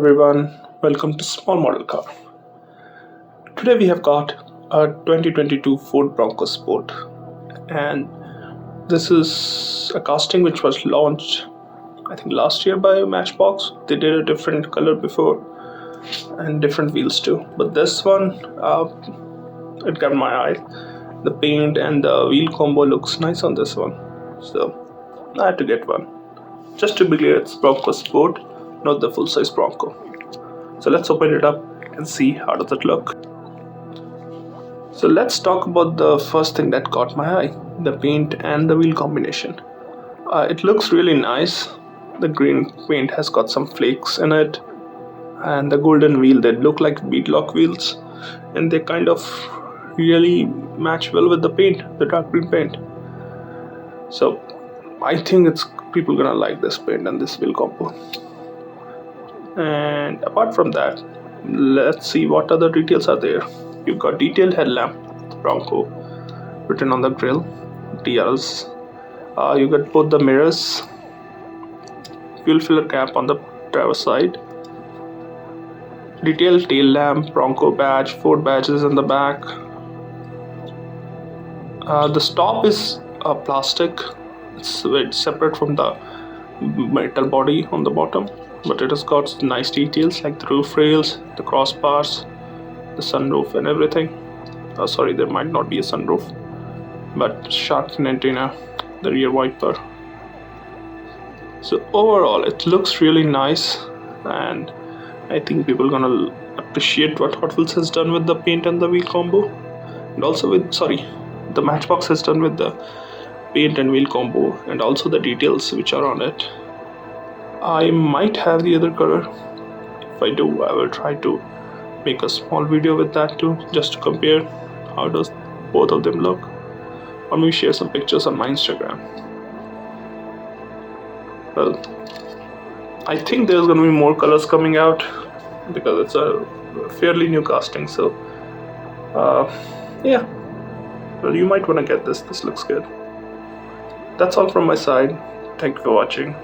everyone, welcome to Small Model Car. Today we have got a 2022 Ford Bronco Sport, and this is a casting which was launched I think last year by Matchbox. They did a different color before and different wheels too, but this one it got my eye. The paint and the wheel combo looks nice on this one, so I had to get one. Just to be clear, it's Bronco Sport, not the full-size Bronco. So let's open it up and see how does it look. So let's talk about the first thing that caught my eye, the paint and the wheel combination. It looks really nice. The green paint has got some flakes in it, and the golden wheel, they look like beadlock wheels, and they kind of really match well with the paint, the dark green paint. So I think people gonna like this paint and this wheel combo. And apart from that, let's see what other details are there. You've got detailed headlamp, Bronco written on the grill, DRs. You got both the mirrors, fuel filler cap on the driver's side, detailed tail lamp, Bronco badge, Ford badges in the back. The stop is plastic. It's separate from the metal body on the bottom, but it has got nice details like the roof rails, the crossbars, the sunroof and everything. Sorry, there might not be a sunroof, but shark fin antenna, the rear wiper. So overall it looks really nice, and I think people are gonna appreciate what Hot Wheels has done with the paint and the wheel combo, and also the Matchbox has done with the paint and wheel combo, and also the details which are on it. I might have the other color. If I do, I will try to make a small video with that too, just to compare how does both of them look, or maybe share some pictures on my Instagram. Well, I think there's going to be more colors coming out because it's a fairly new casting, so yeah, well, you might want to get this looks good. That's all from my side. Thank you for watching.